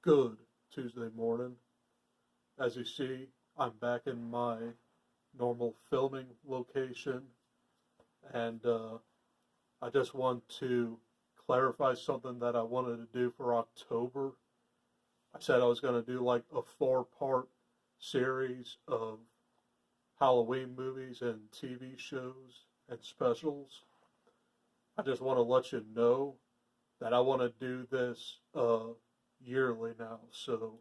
Good Tuesday morning. As you see, I'm back in my normal filming location, and I just want to clarify something that I wanted to do for October. I said I was going to do like a 4-part series of Halloween movies and TV shows and specials. I just want to let you know that I want to do this yearly now. So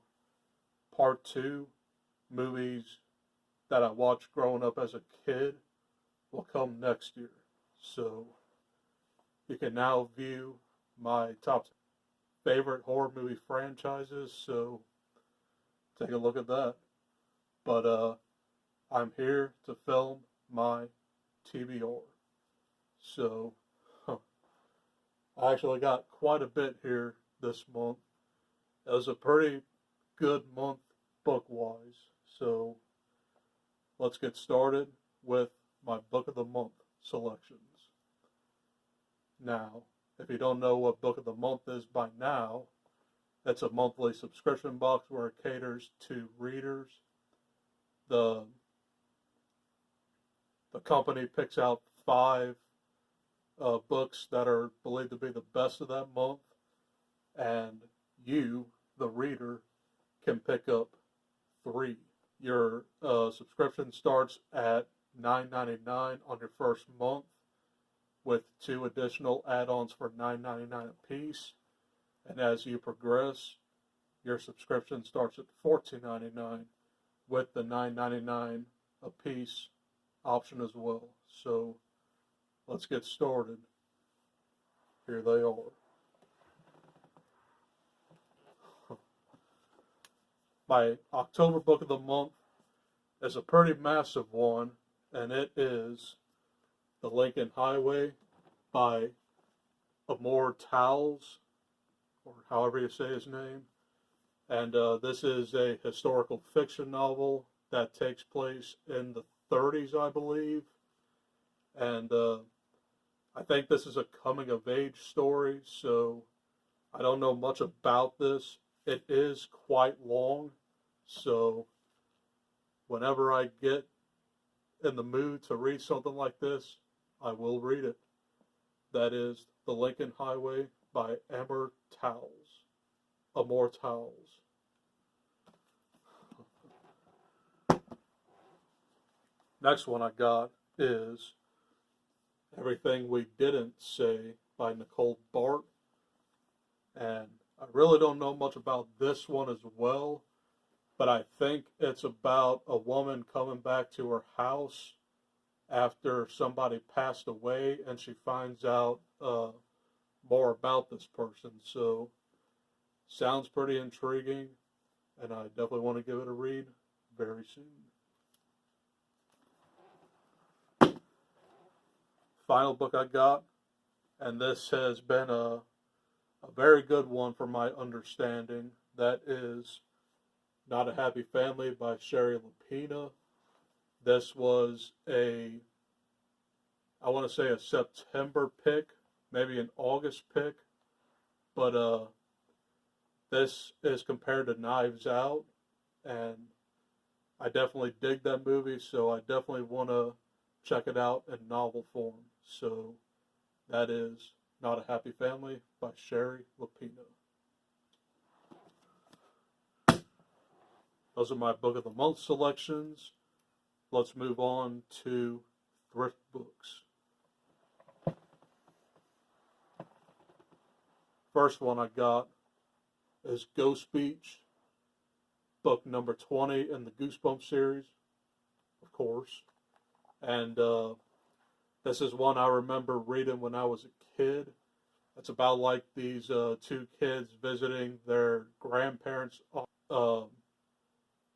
part 2, movies that I watched growing up as a kid, will come next year. So you can now view my top favorite horror movie franchises, so take a look at that. But I'm here to film my TBR. So I actually got quite a bit here this month. It was a pretty good month book-wise. So let's get started with my Book of the Month selections. Now, if you don't know what Book of the Month is by now, it's a monthly subscription box where it caters to readers. The company picks out 5 books that are believed to be the best of that month, and you, the reader, can pick up 3. Your subscription starts at $9.99 on your first month, with 2 additional add-ons for $9.99 a piece. And as you progress, your subscription starts at $14.99 with the $9.99 a piece option as well. So let's get started. Here they are. My October Book of the Month is a pretty massive one, and it is The Lincoln Highway by Amor Towles, or however you say his name. And this is a historical fiction novel that takes place in the 30s, I believe. And I think this is a coming-of-age story, so I don't know much about this. It is quite long, so whenever I get in the mood to read something like this, I will read it. That is The Lincoln Highway by Amor Towles. Amor Towles. Next one I got is Everything We Didn't Say by Nicole Bart. And I really don't know much about this one as well, but I think it's about a woman coming back to her house after somebody passed away, and she finds out more about this person. So sounds pretty intriguing, and I definitely want to give it a read very soon. Final book I got, and this has been a very good one from my understanding. That is Not a Happy Family by Sherry Lupina. This was I want to say a September pick, maybe an August pick, but this is compared to Knives Out, and I definitely dig that movie, so I definitely want to check it out in novel form. So that is Not a Happy Family by Sherry Lupina. Those are my Book of the Month selections. Let's move on to Thrift Books. First one I got is Ghost Beach, book number 20 in the Goosebumps series, of course. And this is one I remember reading when I was a kid. It's about like these 2 kids visiting their grandparents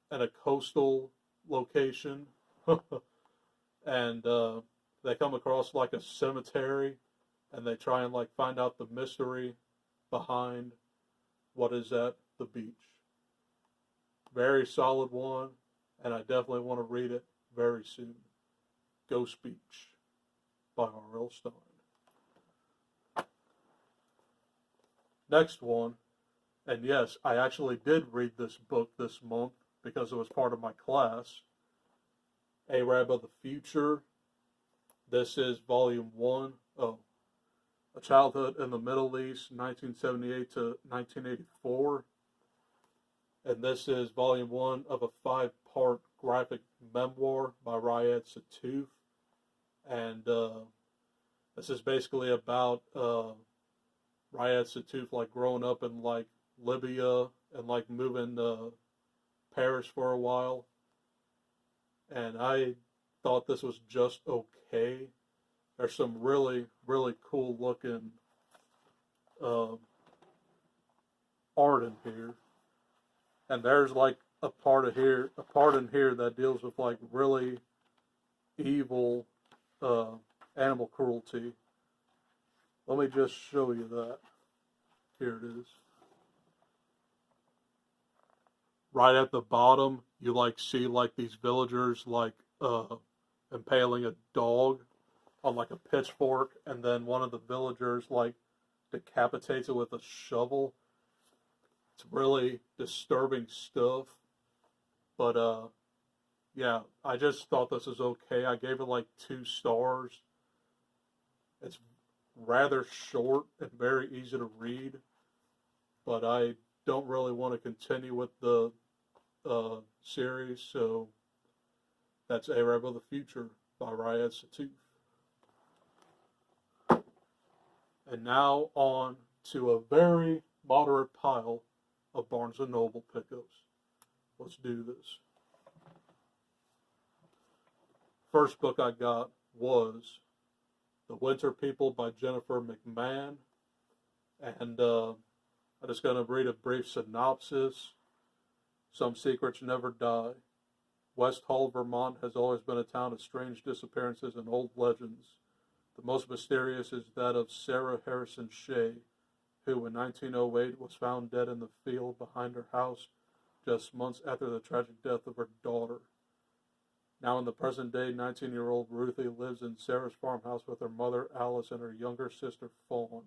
at a coastal location. And they come across like a cemetery, and they try and like find out the mystery behind what is at the beach. Very solid one, and I definitely want to read it very soon. Ghost Beach by R.L. Stein. Next one And yes, I actually did read this book this month because it was part of my class. Arab of the Future. This is volume 1 of A Childhood in the Middle East, 1978 to 1984. And this is volume 1 of a 5-part graphic memoir by Riyad Sattouf. And this is basically about Riyad Sattouf like growing up in like Libya and like moving to Paris for a while. And I thought this was just okay. There's some really, really cool looking art in here. And there's like a part in here that deals with like really evil animal cruelty. Let me just show you that. Here it is. Right at the bottom, you like see like these villagers like impaling a dog on like a pitchfork, and then one of the villagers like decapitates it with a shovel. It's really disturbing stuff. But yeah, I just thought this was okay. I gave it like 2 stars. It's rather short and very easy to read, but I don't really want to continue with the series, so that's Arab of the Future by Riyad Sattouf. And now on to a very moderate pile of Barnes & Noble pickups. Let's do this. First book I got was The Winter People by Jennifer McMahon. And I'm just going to read a brief synopsis. Some secrets never die. West Hall, Vermont has always been a town of strange disappearances and old legends. The most mysterious is that of Sarah Harrison Shea, who in 1908 was found dead in the field behind her house just months after the tragic death of her daughter. Now in the present day, 19-year-old Ruthie lives in Sarah's farmhouse with her mother Alice and her younger sister Fawn.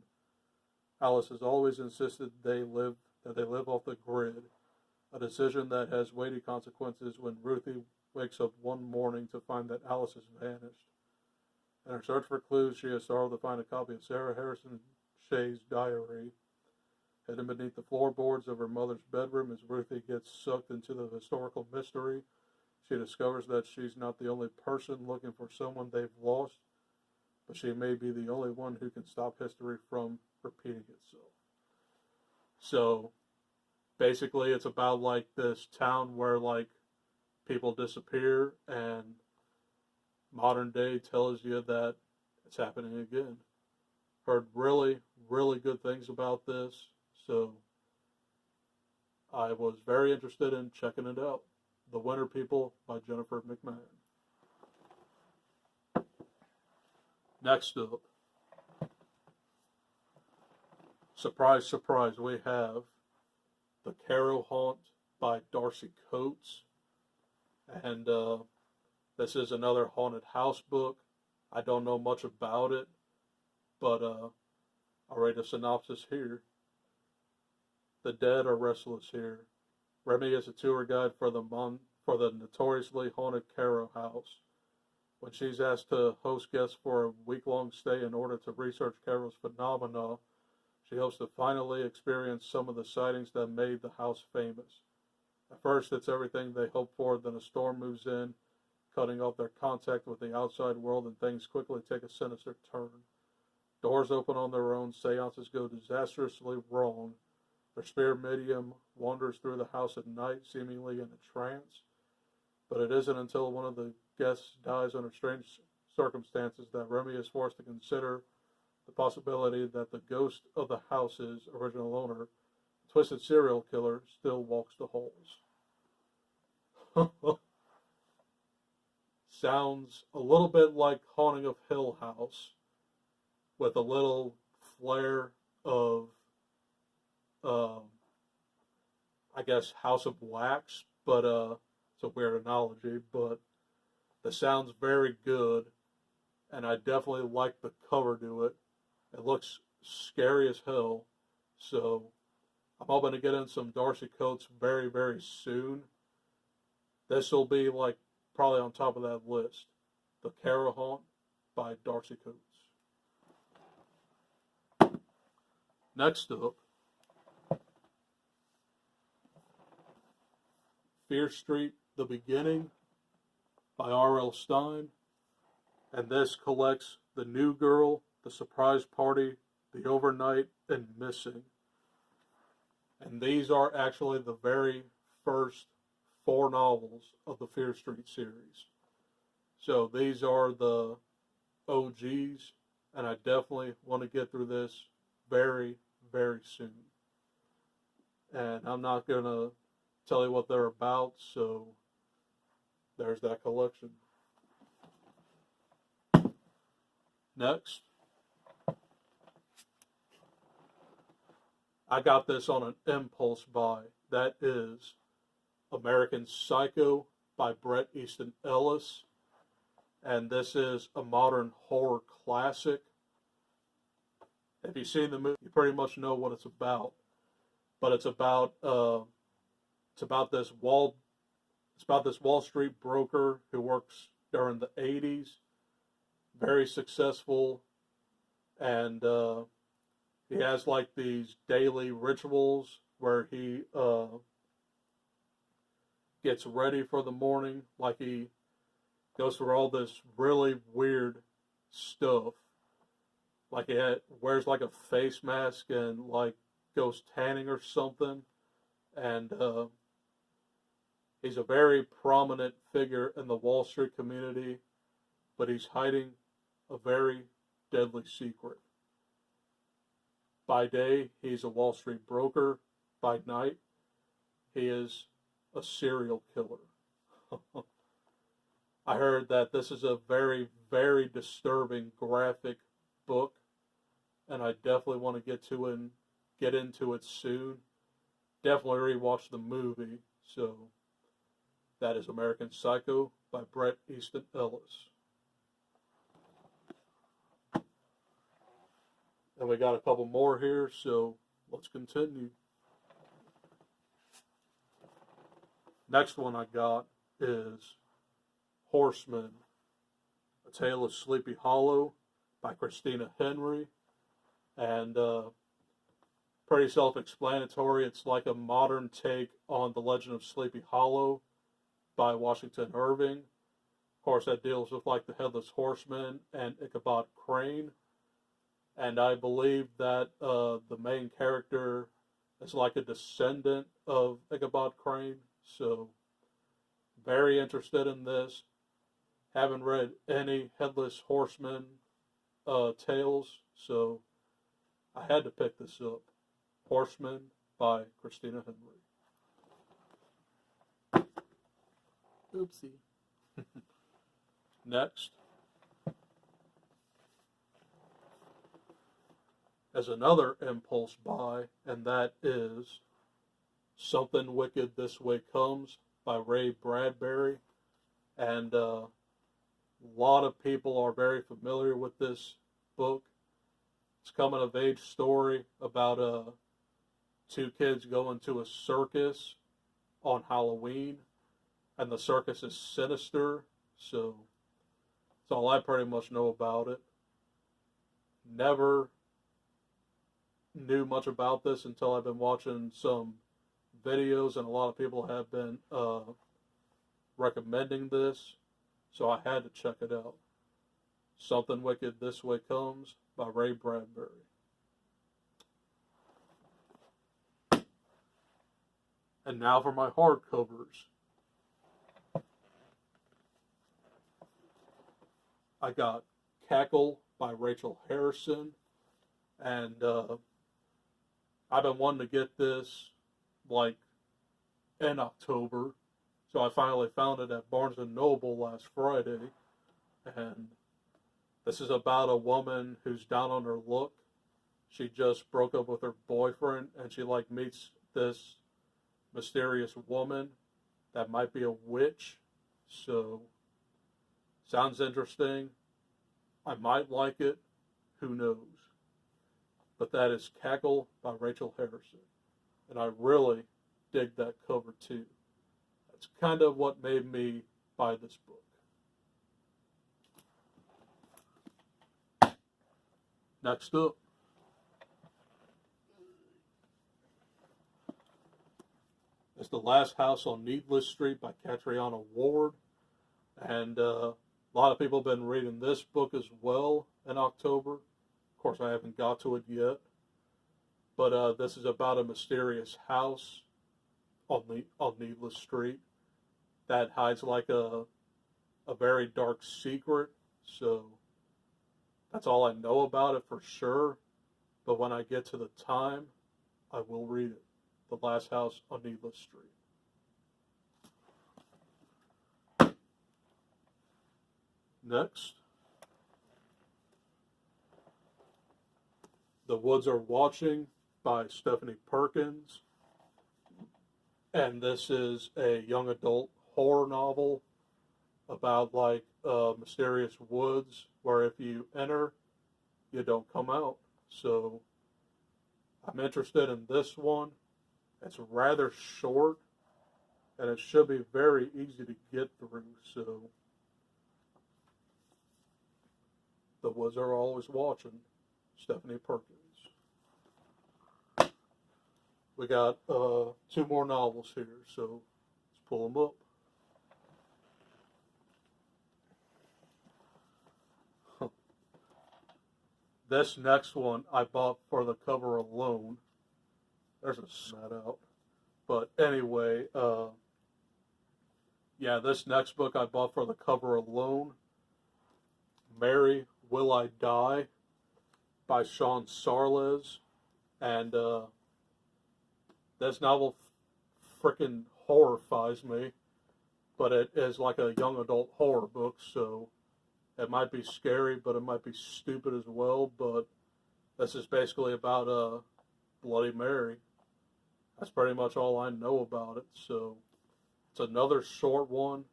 Alice has always insisted that they live off the grid, a decision that has weighty consequences when Ruthie wakes up one morning to find that Alice has vanished. In her search for clues, she has started to find a copy of Sarah Harrison Shea's diary. Hidden beneath the floorboards of her mother's bedroom as Ruthie gets sucked into the historical mystery, she discovers that she's not the only person looking for someone they've lost, but she may be the only one who can stop history from repeating itself. So, basically it's about like this town where like people disappear, and modern day tells you that it's happening again. Heard really, really good things about this, so I was very interested in checking it out. The Winter People by Jennifer McMahon. Next up, surprise, surprise, we have The Caro Haunt by Darcy Coates. And this is another haunted house book. I don't know much about it, but I'll read a synopsis here. The dead are restless here. Remy is a tour guide for the notoriously haunted Caro house. When she's asked to host guests for a week-long stay in order to research Caro's phenomena, she hopes to finally experience some of the sightings that made the house famous. At first, it's everything they hope for, then a storm moves in, cutting off their contact with the outside world, and things quickly take a sinister turn. Doors open on their own, seances go disastrously wrong. Their spirit medium wanders through the house at night, seemingly in a trance. But it isn't until one of the guests dies under strange circumstances that Remy is forced to consider the possibility that the ghost of the house's original owner, a twisted serial killer, still walks the halls. Sounds a little bit like Haunting of Hill House, with a little flair of I guess House of Wax, but it's a weird analogy, but the sound's very good, and I definitely like the cover to it. It looks scary as hell, so I'm hoping to get in some Darcy coats very, very soon. This will be like probably on top of that list. The Caro Haunt by Darcy Coates. Next up, Fear Street, The Beginning by R.L. Stein. And this collects The New Girl, The Surprise Party, The Overnight, and Missing. And these are actually the very first 4 novels of the Fear Street series. So these are the OGs, and I definitely want to get through this very, very soon. And I'm not going to tell you what they're about, so there's that collection. Next, I got this on an impulse buy. That is American Psycho by Easton Ellis. And this is a modern horror classic. If you've seen the movie, you pretty much know what it's about. But it's about this Wall Street broker who works during the 80s, very successful, and he has like these daily rituals where he gets ready for the morning, like he goes through all this really weird stuff. Like he wears like a face mask and like goes tanning or something. And he's a very prominent figure in the Wall Street community, but he's hiding a very deadly secret. By day, he's a Wall Street broker. By night, he is a serial killer. I heard that this is a very, very disturbing graphic book, and I definitely want to get into it soon. Definitely rewatch the movie. So that is American Psycho by Easton Ellis. And we got a couple more here, so let's continue. Next one I got is Horseman, A Tale of Sleepy Hollow by Christina Henry. And pretty self-explanatory. It's like a modern take on The Legend of Sleepy Hollow by Washington Irving. Of course, that deals with like the Headless Horseman and Ichabod Crane. And I believe that the main character is like a descendant of Ichabod Crane. So, very interested in this. Haven't read any Headless Horseman tales, so I had to pick this up. Horseman by Christina Henry. Oopsie. Next is another impulse buy, and that is Something Wicked This Way Comes by Ray Bradbury. And a lot of people are very familiar with this book. It's a coming-of-age story about 2 kids going to a circus on Halloween, and the circus is sinister, so that's all I pretty much know about it. Never knew much about this until I've been watching some videos, and a lot of people have been recommending this, so I had to check it out. Something Wicked This Way Comes by Ray Bradbury. And now for my hardcovers. I got Cackle by Rachel Harrison, and I've been wanting to get this like in October, so I finally found it at Barnes & Noble last Friday, and this is about a woman who's down on her luck. She just broke up with her boyfriend, and she like meets this mysterious woman that might be a witch. So sounds interesting. I might like it. Who knows? But that is Cackle by Rachel Harrison. and I really dig that cover too. That's kind of what made me buy this book. Next up, is The Last House on Needless Street by Catriona Ward. And a lot of people have been reading this book as well in October. Of course, I haven't got to it yet. But this is about a mysterious house on Needless Street that hides like a very dark secret. So that's all I know about it for sure. But when I get to the time, I will read it. The Last House on Needless Street. Next, The Woods Are Watching by Stephanie Perkins. And this is a young adult horror novel about like mysterious woods where if you enter, you don't come out. So I'm interested in this one. It's rather short and it should be very easy to get through. So The Woods Are Always Watching, Stephanie Perkins. We got 2 more novels here, so let's pull them up. This next one I bought for the cover alone. There's a snot out. But anyway, yeah, this next book I bought for the cover alone. Mary, Will I Die by Sean Sarles. And this novel freaking horrifies me. But it is like a young adult horror book, so it might be scary, but it might be stupid as well. But this is basically about Bloody Mary. That's pretty much all I know about it. So it's another short one,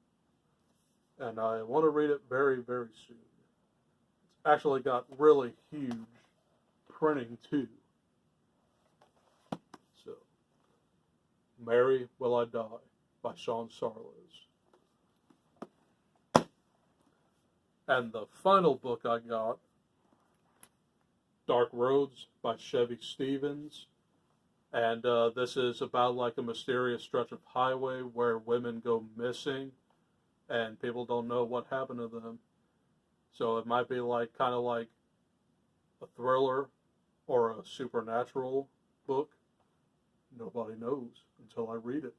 and I want to read it very, very soon. It's actually got really huge printing too. So, Mary, Will I Die by Sean Sarles. And the final book I got, Dark Roads by Chevy Stevens. And this is about like a mysterious stretch of highway where women go missing and people don't know what happened to them. So it might be like kind of like a thriller or a supernatural book. Nobody knows until I read it.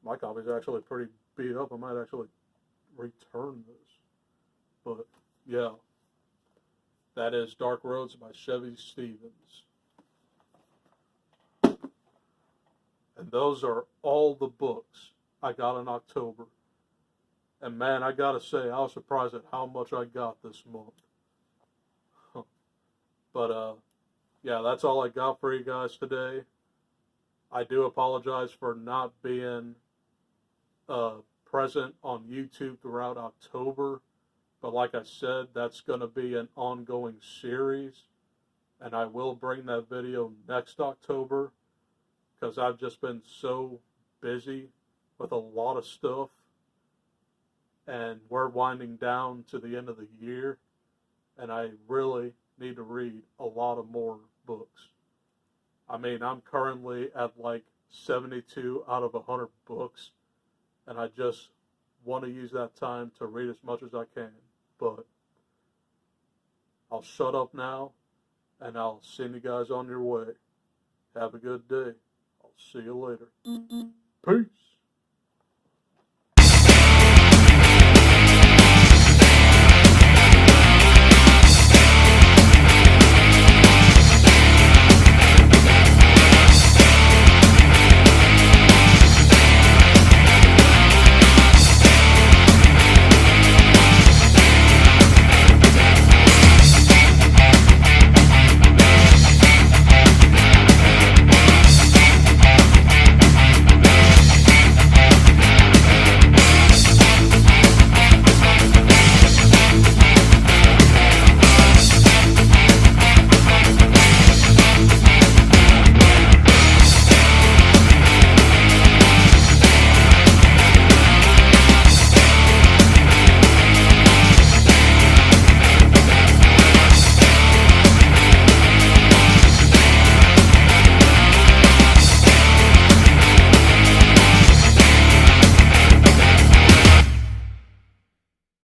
My copy is actually pretty beat up. I might actually return this. But yeah, that is Dark Roads by Chevy Stevens. And those are all the books I got in October. And man, I gotta say, I was surprised at how much I got this month. But yeah, that's all I got for you guys today. I do apologize for not being present on YouTube throughout October. But like I said, that's going to be an ongoing series. And I will bring that video next October, because I've just been so busy with a lot of stuff. And we're winding down to the end of the year. And I really need to read a lot of more books. I mean, I'm currently at like 72 out of 100 books. And I just want to use that time to read as much as I can. But I'll shut up now, and I'll send you guys on your way. Have a good day. I'll see you later. Peace.